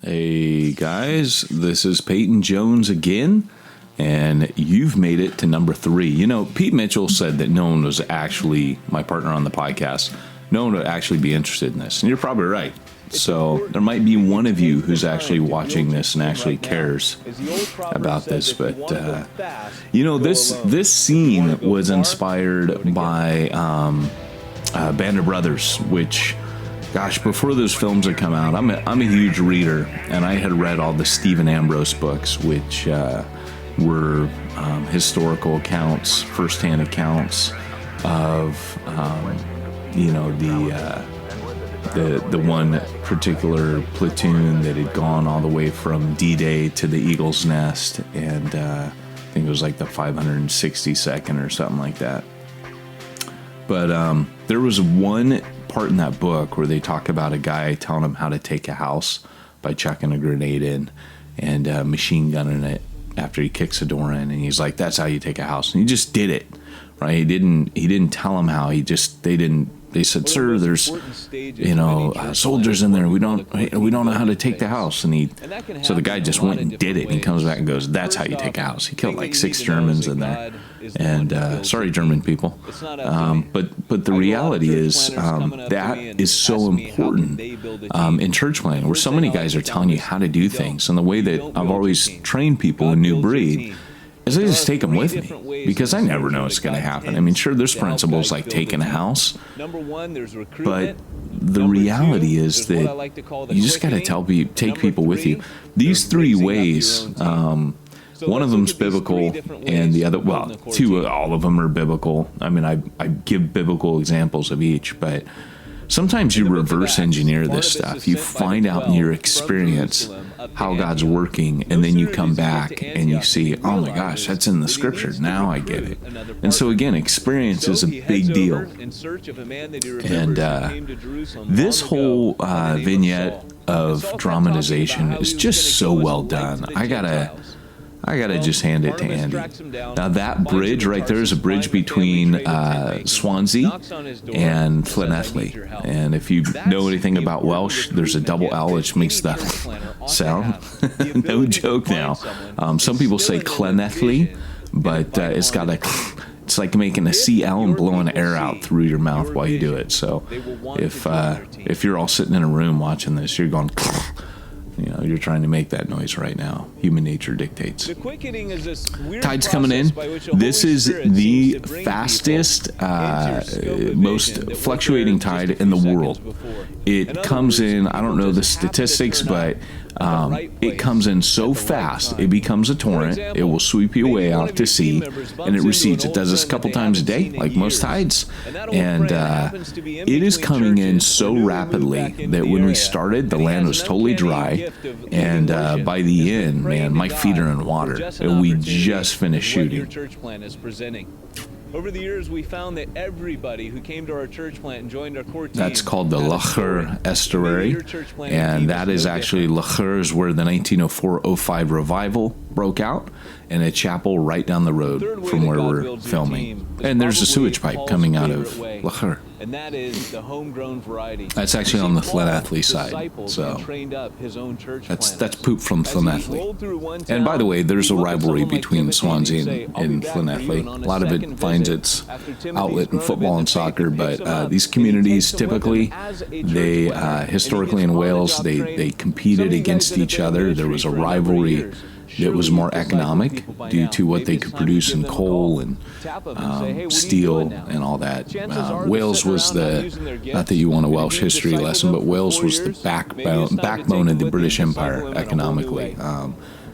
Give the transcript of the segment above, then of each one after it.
Hey guys, this is Peyton Jones again, and you've made it to number 3. You know, Pete Mitchell said that no one was actually, my partner on the podcast, no one would actually be interested in this, and you're probably right. So there might be one of you who's actually watching this and actually cares about this, but you know, this scene was inspired by Band of Brothers, which, gosh, before those films had come out, I'm a huge reader, and I had read all the Stephen Ambrose books, which were historical accounts, firsthand accounts of the one particular platoon that had gone all the way from D-Day to the Eagle's Nest, and I think it was like the 562nd or something like that. But there was one part in that book where they talk about a guy telling him how to take a house by chucking a grenade in and machine gunning it after he kicks a door in, and he's like, "That's how you take a house," and he just did it, right? He didn't tell him how. They said, "Sir, there's soldiers in there. We don't know how to take the house." So the guy just went and did it. And he comes back and goes, "That's how you take a house." He killed like 6 Germans in there. And sorry, German people. But the reality is that is so important in church planting, where so many guys are telling you how to do things. And the way that I've always trained people in New Breed is I just take them with me, because I never know what's going to happen. I mean, sure, there's principles like taking a house, but the reality is that you just got to take people with you. These 3 ways, one of them's biblical, and the other, all of them are biblical. I mean, I give biblical examples of each, but sometimes you reverse engineer this stuff. You find out in your experience how God's working, and then you come back and you see, oh my gosh, that's in the scripture. Now I get it. And so again, experience is a big deal. And this whole vignette of dramatization is just so well done. I gotta just hand it to Andy. Now that bridge right there is a bridge between Swansea and Llanelli. And if you know anything about Welsh, there's a double L which makes that sound. No joke now. Some people say Llanelli, but it's like making a CL and blowing air out through your mouth while you do it. So if you're all sitting in a room watching this, you're going... you're trying to make that noise right now. Human nature dictates. Tide's coming in. This is the fastest, most fluctuating tide in the world. It comes in, I don't know the statistics, but it comes in so fast, it becomes a torrent. It will sweep you away out to sea, and it recedes. It does this a couple times a day, like most tides. And it is coming in so rapidly that when we started, the land was totally dry. And by the end, man, my feet are in water. And we just finished shooting. Over the years, we found that everybody who came to our church plant and joined our core team... That's called the Lochar Estuary, and that is actually, Lochar is where the 1904-05 revival broke out, in a chapel right down the road from where we're filming. And there's a sewage pipe coming out of Lochar. And that is the homegrown variety. That's actually on the Llanelli side. So that's poop from Llanelli. And by the way, there's a rivalry between Swansea and Llanelli. A lot of it finds its outlet in football and soccer, but these communities typically, they historically in Wales, they competed against each other. There was a rivalry that was more economic due to what they could produce in coal and steel and all that. Wales was not that you want a Welsh history lesson, but Wales was the backbone of the British Empire economically.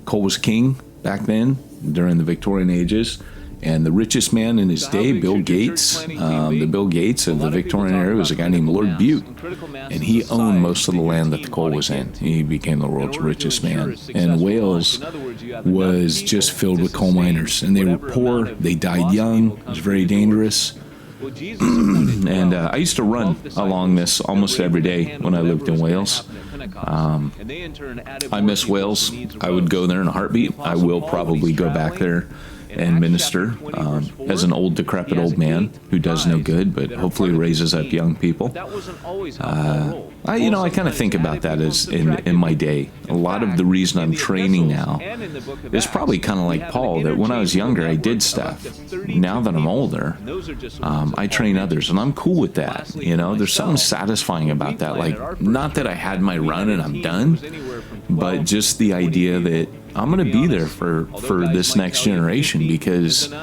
Coal was king back then during the Victorian ages. And the richest man in his day, Bill Gates, the Bill Gates of the Victorian era, was a guy named Lord Bute. And he owned most of the land that the coal was in. He became the world's richest man. And Wales was just filled with coal miners. And they were poor. They died young. It was very dangerous. And I used to run along this almost every day when I lived in Wales. I miss Wales. I would go there in a heartbeat. I will probably go back there and minister as an old, decrepit old man who does no good, but hopefully raises up young people. I kind of think about that as in my day. A lot of the reason I'm training now is probably kind of like Paul, that when I was younger, I did stuff. Now that I'm older, I train others, and I'm cool with that. There's something satisfying about that. Like, not that I had my run and I'm done, but just the idea that I'm going to be there for this next generation, because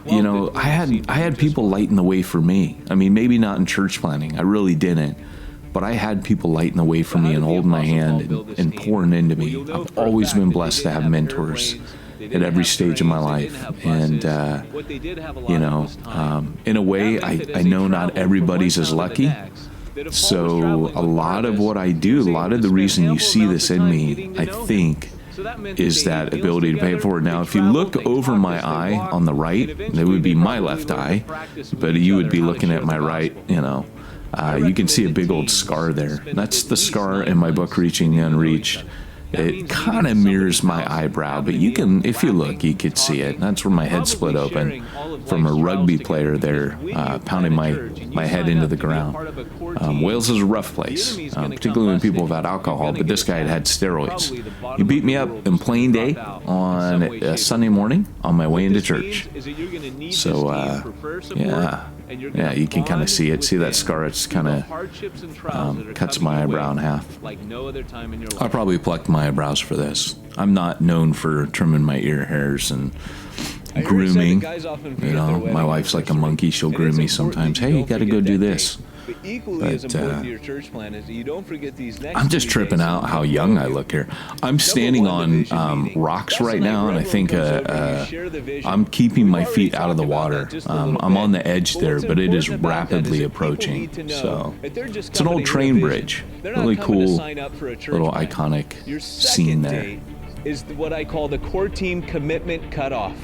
I had people lighting the way for me. I mean, maybe not in church planting, I really didn't, but I had people lighting the way for me and holding my hand and pouring into me. I've always been blessed to have mentors at every stage of my life, and in a way, I know not everybody's as lucky. So a lot of what I do, a lot of the reason you see this in me, I think, is that ability to pay it forward. Now, if you look over my eye on the right, it would be my left eye, but you would be looking at my right, you can see a big old scar there. That's the scar in my book, Reaching the Unreached. It kind of mirrors my eyebrow, but you can, if you look, you could see it. That's where my head split open from a rugby player there, pounding my head into the ground. Wales is a rough place, particularly when people have had alcohol, but this guy had steroids. He beat me up in plain day on a Sunday morning on my way into church. So, yeah, you can kind of see it. See that scar? It's kind of cuts my eyebrow in half. I probably plucked my eyebrows for this. I'm not known for trimming my ear hairs and grooming. My wife's like a monkey. She'll groom me sometimes. Hey, you got to go do this. But I'm just tripping out how young I look here. I'm standing on rocks right now, and I think I'm keeping my feet out of the water. I'm on the edge there, but it is rapidly approaching. So it's an old train bridge. Really cool, little iconic scene there. Is what I call the core team commitment cutoff.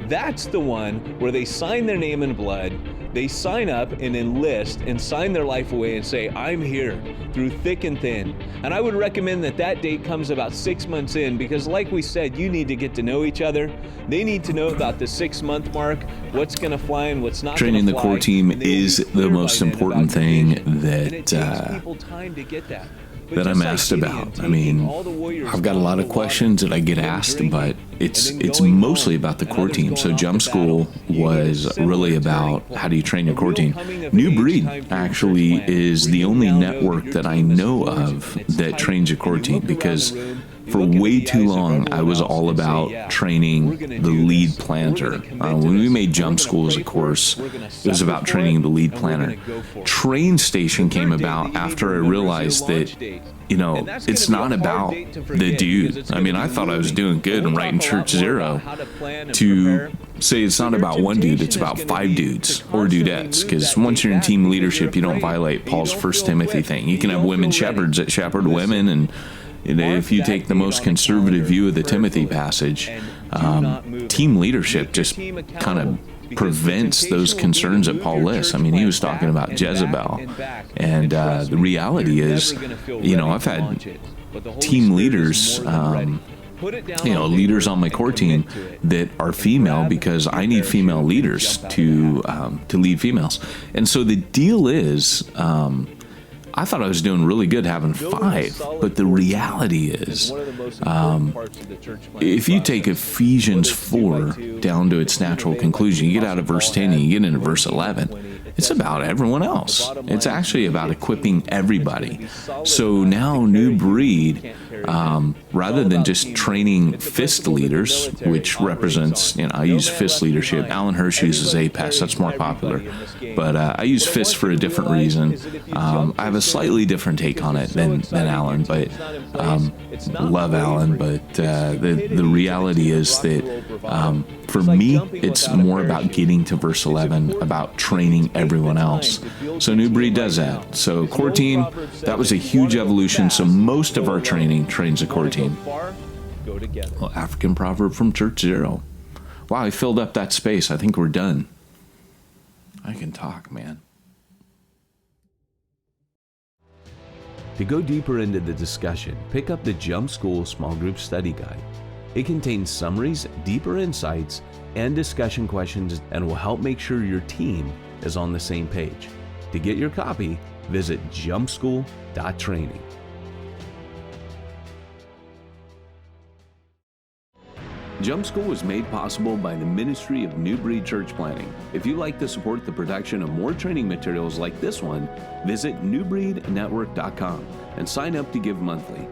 That's the one where they sign their name in blood. They sign up and enlist and sign their life away and say, I'm here through thick and thin. And I would recommend that date comes about 6 months in, because like we said, you need to get to know each other. They need to know about the 6-month mark, what's going to fly and what's not going to fly. Training the core team is the most important thing that I'm asked about. I mean, I've got a lot of questions that I get asked, but it's mostly about the core team. So Jump School was really about how do you train your core team. New Breed actually is the only network that I know of that trains your core team, because for way too long, I was all about training the lead planter. When we made Jump School as a course, it was about training the lead planter. Train Station came about after I realized that, it's not about the dude. I mean, I thought I was doing good and writing Church Zero to say it's not about one dude, it's about 5 dudes or dudettes, because once you're in team leadership, you don't violate Paul's 1 Timothy thing. You can have women shepherds that shepherd women, and if you take the most conservative view of the Timothy passage, team leadership just kind of prevents those concerns that Paul lists. I mean, he was talking about Jezebel, and the reality is, I've had team leaders, leaders on my core team that are female, because I need female leaders to lead females. And so the deal is, I thought I was doing really good having 5, but the reality is, if you take Ephesians 4 down to its natural conclusion, you get out of verse 10 and you get into verse 11, it's about everyone else. It's actually about equipping everybody. So now New Breed, rather than just training FIST leaders, which represents, I use FIST leadership. Alan Hirsch uses APES, that's more popular. But I use FIST for a different reason. I have a slightly different take on it than Alan, but love Alan. But the reality is that for me, it's more about getting to verse 11, about training everyone else. So New Breed does that. So core team, that was a huge evolution. So most of our training trains a core team. Well, African proverb from Church Zero. Wow, I filled up that space. I think we're done. I can talk, man. To go deeper into the discussion, pick up the Jump School Small Group Study Guide. It contains summaries, deeper insights, and discussion questions, and will help make sure your team is on the same page. To get your copy, visit jumpschool.training. Jump School was made possible by the Ministry of New Breed Church Planting. If you'd like to support the production of more training materials like this one, visit newbreednetwork.com and sign up to give monthly.